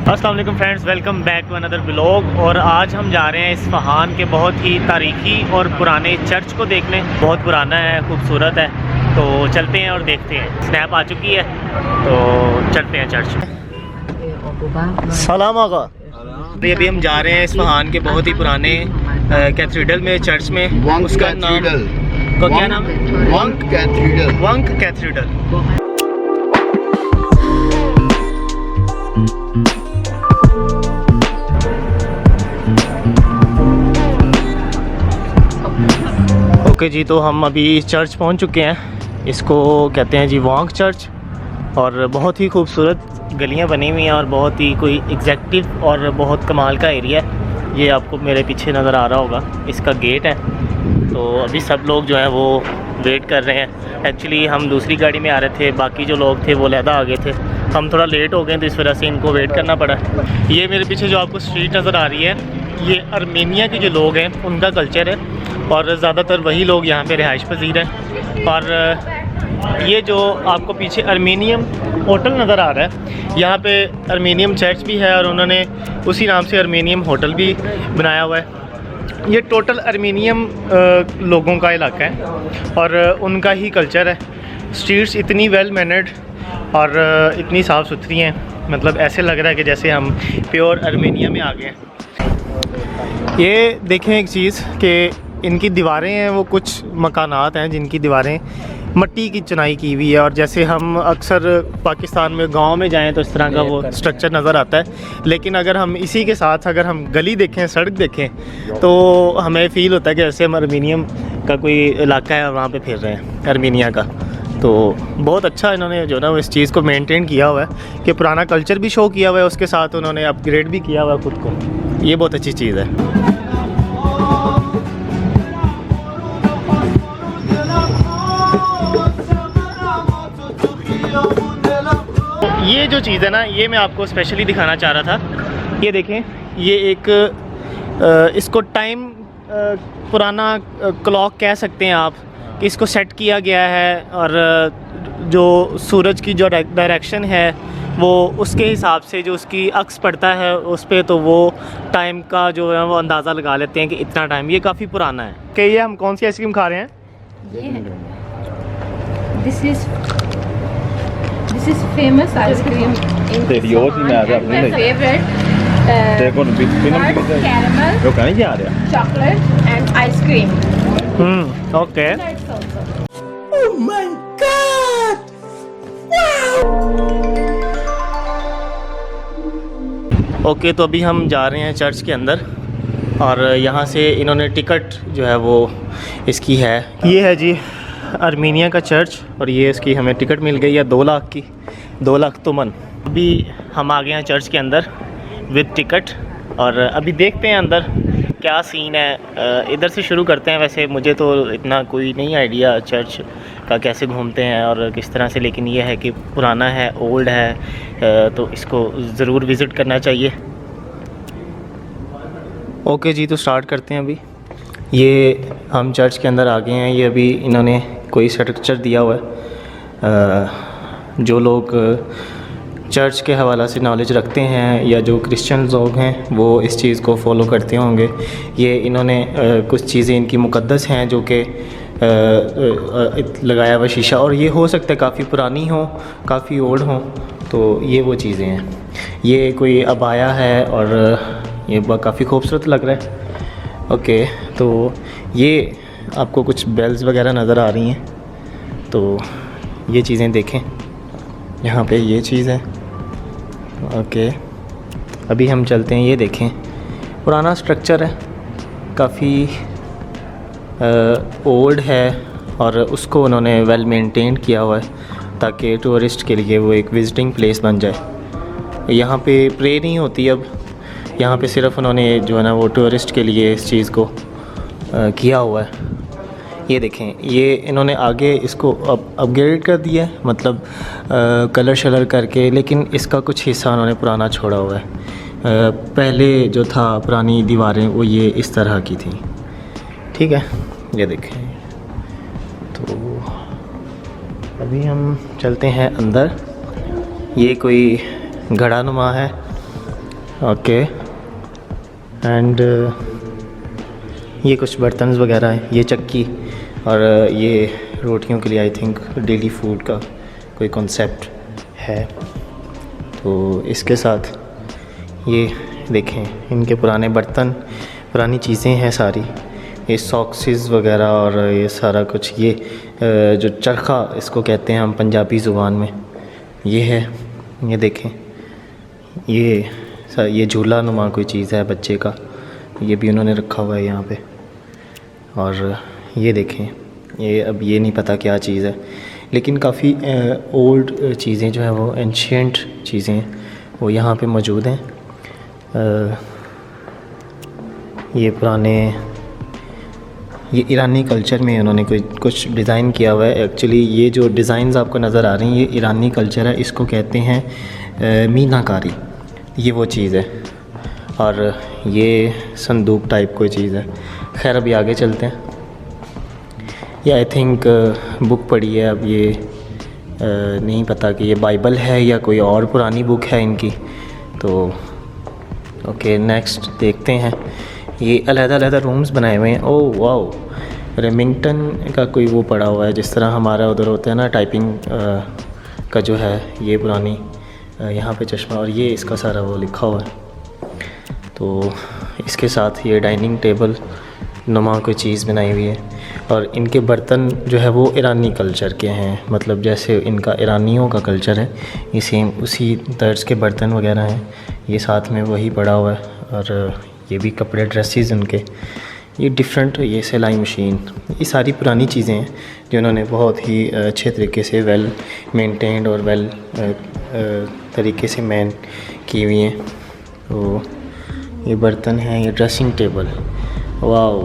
अस्सलाम वालेकुम friends, welcome back to another vlog. और आज हम जा रहे हैं इस्फहान के बहुत ही तारीखी और पुराने चर्च को देखने। बहुत पुराना है, खूबसूरत है, तो चलते हैं और देखते हैं। स्नैप आ चुकी है तो चलते हैं चर्च। सलाम आगा। अभी हम जा रहे हैं इस्फहान के बहुत ही पुराने कैथेड्रल में, चर्च में। उसका नाम का क्या नाम है? वंक कैथेड्रल। ओके जी, तो हम अभी चर्च पहुंच चुके हैं। इसको कहते हैं जी वॉन्क चर्च। और बहुत ही खूबसूरत गलियां बनी हुई हैं और बहुत ही कोई एग्जैक्टिव और बहुत कमाल का एरिया है। ये आपको मेरे पीछे नज़र आ रहा होगा, इसका गेट है। तो अभी सब लोग जो है वो वेट कर रहे हैं। एक्चुअली हम दूसरी गाड़ी में आ रहे थे, बाकी जो लोग थे वो लहदा आ गए थे। हम थोड़ा लेट हो गए तो इस वजह से इनको वेट करना पड़ा। ये मेरे पीछे जो आपको स्ट्रीट नज़र आ रही है, ये अर्मेनिया के जो लोग हैं उनका कल्चर है और ज़्यादातर वही लोग यहाँ पे रिहाइश पजीर हैं। और ये जो आपको पीछे अर्मेनियम होटल नज़र आ रहा है, यहाँ पे अर्मेनियम चर्च भी है और उन्होंने उसी नाम से अर्मेनियम होटल भी बनाया हुआ है। ये टोटल अर्मेनियम लोगों का इलाका है और उनका ही कल्चर है। स्ट्रीट्स इतनी वेल मैनर्ड और इतनी साफ़ सुथरी हैं, मतलब ऐसे लग रहा है कि जैसे हम प्योर अर्मेनिया में आ गए हैं। ये देखें एक चीज़ कि इनकी दीवारें हैं, वो कुछ मकानात हैं जिनकी दीवारें मट्टी की चिनाई की हुई है। और जैसे हम अक्सर पाकिस्तान में गांव में जाएं तो इस तरह का वो स्ट्रक्चर नज़र आता है, लेकिन अगर हम इसी के साथ अगर हम गली देखें, सड़क देखें, तो हमें फ़ील होता है कि जैसे हम अर्मेनियम का कोई इलाका है, वहाँ पे फिर रहे हैं अर्मेनिया का। तो बहुत अच्छा इन्होंने जो ना वो इस चीज़ को मेंटेन किया हुआ है कि पुराना कल्चर भी शो किया हुआ है, उसके साथ उन्होंने अपग्रेड भी किया हुआ है खुद को। ये बहुत अच्छी चीज़ है। ये जो चीज़ है ना, ये मैं आपको स्पेशली दिखाना चाह रहा था। ये देखें, ये एक इसको टाइम पुराना क्लॉक कह सकते हैं आप, कि इसको सेट किया गया है और जो सूरज की जो डायरेक्शन है वो उसके हिसाब से जो उसकी अक्स पड़ता है उस पर, तो वो टाइम का जो है वो अंदाज़ा लगा लेते हैं कि इतना टाइम। ये काफ़ी पुराना है। कि ये हम कौन सी आइसक्रीम खा रहे हैं? This is famous ice cream in my favorite. Caramel, chocolate and ice cream. Okay. Oh my God! Okay, तो अभी हम जा रहे हैं चर्च के अंदर और यहाँ से इन्होंने टिकट जो है वो इसकी है। ये है जी अर्मेनिया का चर्च और ये इसकी हमें टिकट मिल गई है 2 लाख की, 2 लाख तुमन। अभी हम आ गए हैं चर्च के अंदर विद टिकट और अभी देखते हैं अंदर क्या सीन है। इधर से शुरू करते हैं। वैसे मुझे तो इतना कोई नहीं आइडिया चर्च का कैसे घूमते हैं और किस तरह से, लेकिन ये है कि पुराना है, ओल्ड है, तो इसको ज़रूर विज़िट करना चाहिए। ओके जी, तो स्टार्ट करते हैं। अभी ये हम चर्च के अंदर आ गए हैं। ये अभी इन्होंने कोई स्ट्रक्चर दिया हुआ है। जो लोग चर्च के हवाला से नॉलेज रखते हैं या जो क्रिश्चियन लोग हैं वो इस चीज़ को फॉलो करते होंगे। ये इन्होंने कुछ चीज़ें इनकी मुक़द्दस हैं जो कि लगाया हुआ शीशा, और ये हो सकता है काफ़ी पुरानी हो, काफ़ी ओल्ड हो, तो ये वो चीज़ें हैं। ये कोई अबाया है और ये काफ़ी खूबसूरत लग रहा है। ओके, तो ये आपको कुछ बेल्स वगैरह नज़र आ रही हैं, तो ये चीज़ें देखें। यहाँ पे ये चीज़ है। ओके, अभी हम चलते हैं। ये देखें, पुराना स्ट्रक्चर है, काफ़ी ओल्ड है और उसको उन्होंने वेल मेंटेन किया हुआ है ताकि टूरिस्ट के लिए वो एक विज़िटिंग प्लेस बन जाए। यहाँ पे प्रे नहीं होती अब, यहाँ पे सिर्फ उन्होंने जो है ना वो टूरिस्ट के लिए इस चीज़ को किया हुआ है। ये देखें, ये इन्होंने आगे इसको अपग्रेड कर दिया है, मतलब कलर शलर करके, लेकिन इसका कुछ हिस्सा उन्होंने पुराना छोड़ा हुआ है। पहले जो था पुरानी दीवारें वो ये इस तरह की थी। ठीक है, ये देखें। तो अभी हम चलते हैं अंदर। ये कोई घड़ा नुमा है ओके एंड ये कुछ बर्तन वगैरह हैं, ये चक्की और ये रोटियों के लिए आई थिंक डेली फूड का कोई कॉन्सेप्ट है। तो इसके साथ ये देखें इनके पुराने बर्तन, पुरानी चीज़ें हैं सारी, ये सॉक्सेस वगैरह और ये सारा कुछ, ये जो चरखा इसको कहते हैं हम पंजाबी ज़ुबान में, ये है। ये देखें ये झूला नुमा कोई चीज़ है बच्चे का, ये भी उन्होंने रखा हुआ है यहाँ पे। और ये देखें ये अब ये नहीं पता क्या चीज़ है, लेकिन काफ़ी ओल्ड चीज़ें जो हैं वो एंशियंट चीज़ें वो यहाँ पे मौजूद हैं। ये पुराने, ये ईरानी कल्चर में उन्होंने कुछ डिज़ाइन किया हुआ है। एक्चुअली ये जो डिज़ाइंस आपको नज़र आ रही हैं ये ईरानी कल्चर है, इसको कहते हैं मीनाकारी, ये वो चीज़ है। और ये संदूक टाइप कोई चीज़ है। खैर अभी आगे चलते हैं। ये आई थिंक बुक पढ़ी है, अब ये नहीं पता कि ये बाइबल है या कोई और पुरानी बुक है इनकी। तो ओके नेक्स्ट देखते हैं। ये अलग-अलग रूम्स बनाए हुए हैं। ओह वाओ, रेमिंगटन का कोई वो पड़ा हुआ है, जिस तरह हमारा उधर होता है ना टाइपिंग का जो है, ये पुरानी यहाँ पे चश्मा, और ये इसका सारा वो लिखा हुआ है। तो इसके साथ ये डाइनिंग टेबल नुमा कोई चीज़ बनाई हुई है। और इनके बर्तन जो है वो ईरानी कल्चर के हैं, मतलब जैसे इनका ईरानियों का कल्चर है, ये सेम उसी तर्ज के बर्तन वगैरह हैं। ये साथ में वही पड़ा हुआ है। और ये भी कपड़े, ड्रेसेस उनके, ये डिफरेंट, ये सिलाई मशीन, ये सारी पुरानी चीज़ें हैं जो उन्होंने बहुत ही अच्छे तरीके से वेल मेंटेन्ड और वेल तरीके से मैन की हुई हैं। तो ये बर्तन हैं, ये dressing table, wow,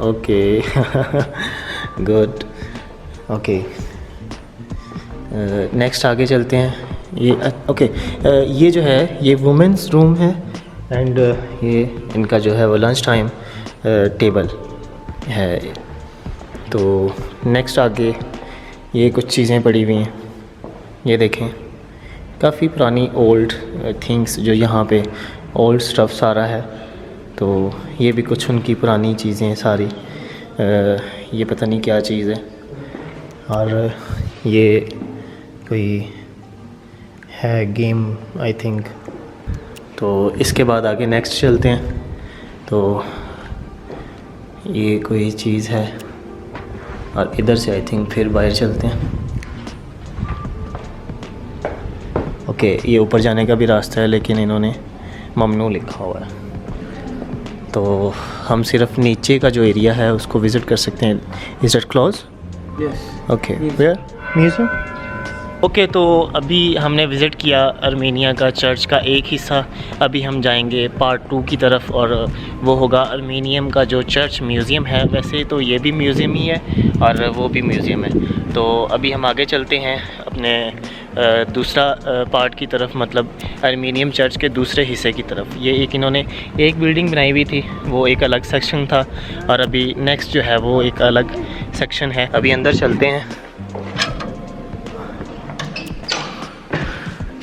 okay good, okay next आगे चलते हैं। ये ओके ये जो है ये वुमेंस रूम है एंड ये इनका जो है वो लंच टाइम टेबल है। तो नेक्स्ट आगे ये कुछ चीज़ें पड़ी हुई हैं, ये देखें काफ़ी पुरानी ओल्ड थिंग्स जो यहाँ पे ओल्ड स्टफ़ सारा है। तो ये भी कुछ उनकी पुरानी चीज़ें हैं सारी। ये पता नहीं क्या चीज़ है। और ये कोई है गेम आई थिंक। तो इसके बाद आगे नेक्स्ट चलते हैं। तो ये कोई चीज़ है और इधर से आई थिंक फिर बाहर चलते हैं। ओके ये ऊपर जाने का भी रास्ता है, लेकिन इन्होंने ममनू लिखा हुआ है। तो हम सिर्फ नीचे का जो एरिया है उसको विज़िट कर सकते हैं। Is it close? Yes. Okay where museum? Okay तो अभी हमने विज़िट किया आर्मेनिया का चर्च का एक हिस्सा। अभी हम जाएंगे पार्ट 2 की तरफ और वो होगा आर्मेनियम का जो चर्च म्यूज़ियम है। वैसे तो ये भी म्यूज़ियम ही है और वो भी म्यूज़ियम है। तो अभी हम आगे चलते हैं अपने दूसरा पार्ट की तरफ, मतलब आर्मेनियम चर्च के दूसरे हिस्से की तरफ। ये एक इन्होंने एक बिल्डिंग बनाई हुई थी, वो एक अलग सेक्शन था, और अभी नेक्स्ट जो है वो एक अलग सेक्शन है। अभी अंदर चलते हैं।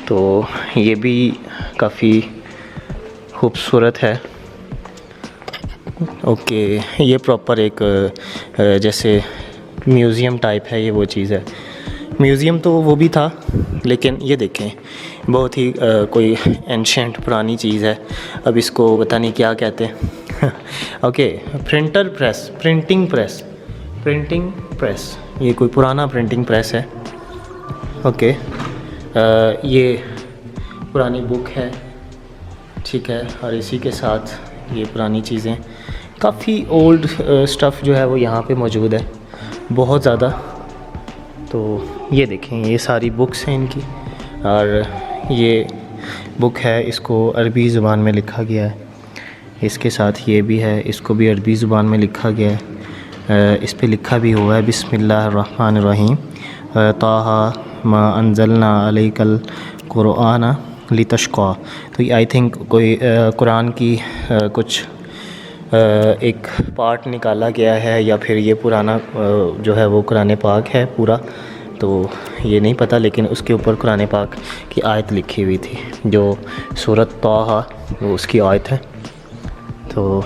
तो ये भी काफ़ी खूबसूरत है। ओके ये प्रॉपर एक जैसे म्यूज़ियम टाइप है, ये वो चीज़ है। म्यूज़ियम तो वो भी था, लेकिन ये देखें बहुत ही कोई एंशिएंट पुरानी चीज़ है। अब इसको पता नहीं क्या कहते हैं। Okay printer press, printing press, ये कोई पुराना प्रिंटिंग प्रेस है। ओके ये पुरानी बुक है, ठीक है, और इसी के साथ ये पुरानी चीज़ें, काफ़ी ओल्ड स्टफ़ जो है वो यहाँ पे मौजूद है, बहुत ज़्यादा। तो ये देखें ये सारी बुक्स हैं इनकी, और ये बुक है, इसको अरबी ज़ुबान में लिखा गया है। इसके साथ ये भी है, इसको भी अरबी ज़ुबान में लिखा गया है। इस पे लिखा भी हुआ है बिस्मिल्लाहिर्रहमानिर्रहीम ताहा मा अंज़लना अलैकल कुरआन लितशक़ा। तो ये आई थिंक कोई कुरान की कुछ एक पार्ट निकाला गया है, या फिर ये पुराना जो है वो कुरान पाक है पूरा। तो ये नहीं पता, लेकिन उसके ऊपर कुरान पाक की आयत लिखी हुई थी, जो सूरत ताहा वो उसकी आयत है। तो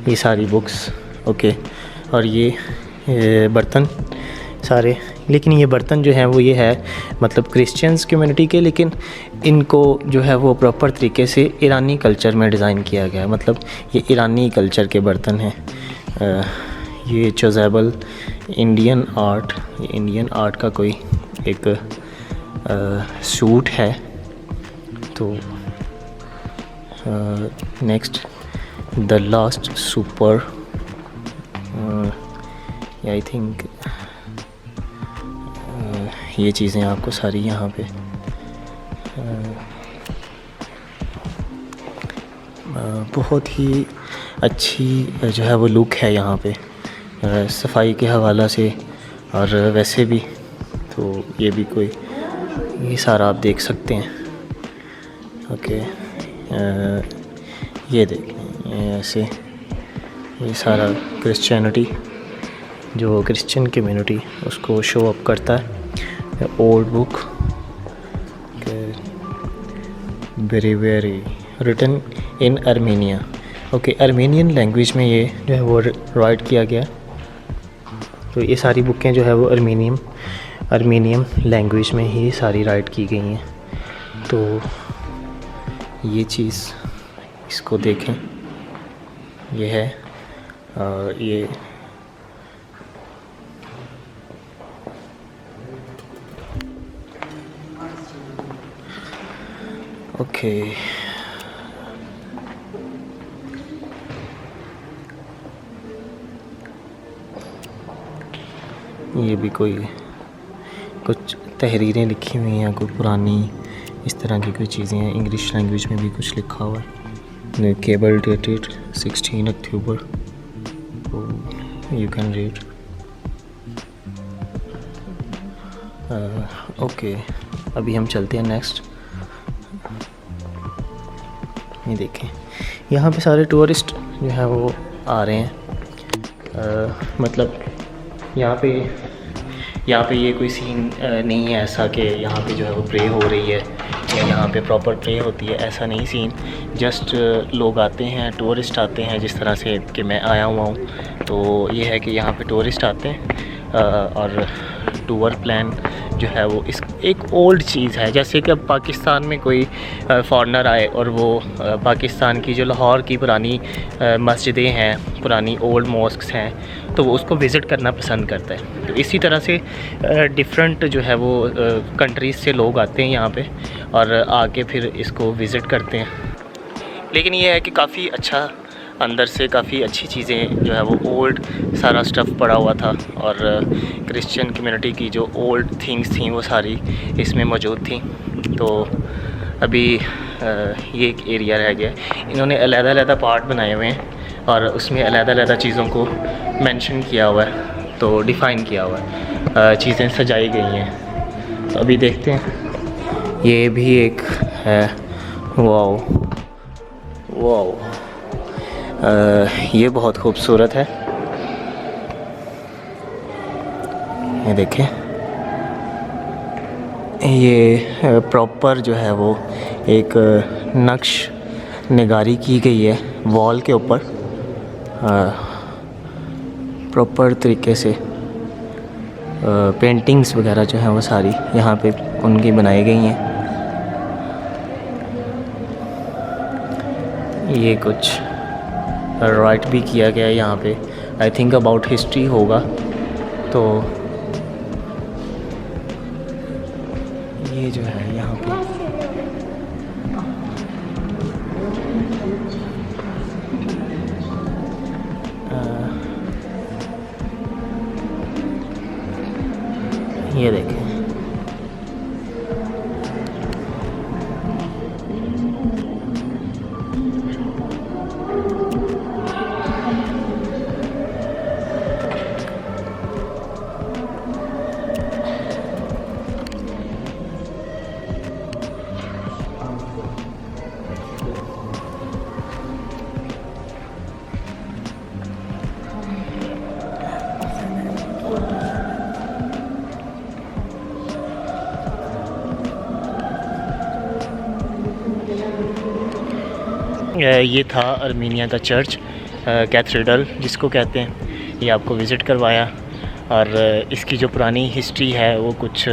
ये सारी बुक्स ओके। और ये बर्तन सारे, लेकिन ये बर्तन जो हैं वो ये है मतलब क्रिश्चियंस कम्युनिटी के, लेकिन इनको जो है वो प्रॉपर तरीके से ईरानी कल्चर में डिज़ाइन किया गया है। मतलब ये ईरानी कल्चर के बर्तन हैं। ये चोज़ेबल इंडियन आर्ट का कोई एक सूट है। तो next the last super, I think ये चीज़ें आपको सारी यहाँ पे बहुत ही अच्छी जो है वो लुक है यहाँ पे, सफाई के हवाला से और वैसे भी। तो ये भी कोई, ये सारा आप देख सकते हैं। ओके, ये देखें ऐसे, ये सारा क्रिश्चियनिटी, जो क्रिश्चियन कम्युनिटी उसको शो अप करता है। Old book very written in Armenia. Okay, Armenian language में ये जो है वो राइट किया गया। तो ये सारी बुकें जो है वो आर्मेनियम लैंग्वेज में ही सारी राइट की गई हैं। तो ये चीज़, इसको देखें, ये है। और ये ओके, ये भी कोई कुछ तहरीरें लिखी हुई हैं, कोई पुरानी इस तरह की कोई चीज़ें हैं। इंग्लिश लैंग्वेज में भी कुछ लिखा हुआ है। Cable dated 16 October, you can read. Okay, अभी हम चलते हैं नेक्स्ट। ये देखें, यहाँ पे सारे टूरिस्ट जो है वो आ रहे हैं। मतलब यहाँ पे ये कोई सीन नहीं है ऐसा कि यहाँ पे जो है वो प्रे हो रही है या यहाँ पे प्रॉपर प्रे होती है, ऐसा नहीं सीन। जस्ट लोग आते हैं, टूरिस्ट आते हैं, जिस तरह से कि मैं आया हुआ हूँ। तो ये है कि यहाँ पे टूरिस्ट आते हैं और टूर प्लान जो है वो इस एक ओल्ड चीज़ है। जैसे कि अब पाकिस्तान में कोई फॉरेनर आए और वो पाकिस्तान की जो लाहौर की पुरानी मस्जिदें हैं, पुरानी ओल्ड मॉस्क्स हैं, तो वो उसको विज़िट करना पसंद करता है। तो इसी तरह से डिफरेंट जो है वो कंट्रीज़ से लोग आते हैं यहाँ पे और आके फिर इसको विज़िट करते हैं। लेकिन ये है कि काफ़ी अच्छा, अंदर से काफ़ी अच्छी चीज़ें जो है वो ओल्ड सारा स्टफ़ पड़ा हुआ था। और क्रिश्चियन कम्युनिटी की जो ओल्ड थिंग्स थी वो सारी इसमें मौजूद थी। तो अभी ये एक एरिया रह गया। इन्होंने अलग-अलग पार्ट बनाए हुए हैं और उसमें अलग-अलग चीज़ों को मेंशन किया हुआ है, तो डिफ़ाइन किया हुआ है, चीज़ें सजाई गई हैं। तो अभी देखते हैं। ये भी एक है, वाओ वाओ, ये बहुत खूबसूरत है। ये देखें, ये प्रॉपर जो है वो एक नक्श निगारी की गई है वॉल के ऊपर, प्रॉपर तरीके से पेंटिंग्स वगैरह जो है वो सारी यहाँ पे उनकी बनाई गई हैं। ये कुछ राइट भी किया गया है यहाँ पे, आई थिंक अबाउट हिस्ट्री होगा। तो ये जो है यहाँ पे ये देखें, ये था आर्मीनिया का चर्च कैथेड्रल जिसको कहते हैं, ये आपको विज़िट करवाया। और इसकी जो पुरानी हिस्ट्री है वो कुछ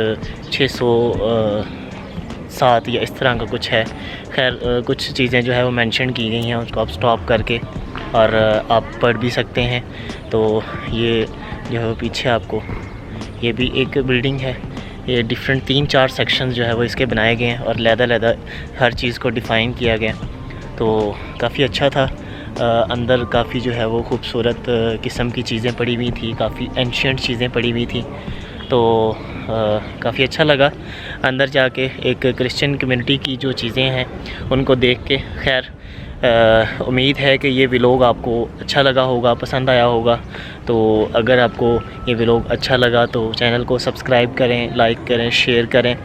607 या इस तरह का कुछ है। खैर कुछ चीज़ें जो है वो मेंशन की गई हैं, उसको आप स्टॉप करके और आप पढ़ भी सकते हैं। तो ये जो है वो पीछे आपको ये भी एक बिल्डिंग है। ये डिफरेंट 3-4 सेक्शंस जो है वो इसके बनाए गए हैं और लहदा हर चीज़ को डिफ़ाइन किया गया। तो काफ़ी अच्छा था। अंदर काफ़ी जो है वो खूबसूरत किस्म की चीज़ें पड़ी हुई थी, काफ़ी एंशिएंट चीज़ें पड़ी हुई थी। तो काफ़ी अच्छा लगा अंदर जाके, एक क्रिश्चियन कम्युनिटी की जो चीज़ें हैं उनको देख के। खैर उम्मीद है कि ये व्लॉग आपको अच्छा लगा होगा, पसंद आया होगा। तो अगर आपको ये व्लॉग अच्छा लगा तो चैनल को सब्सक्राइब करें, लाइक करें, शेयर करें।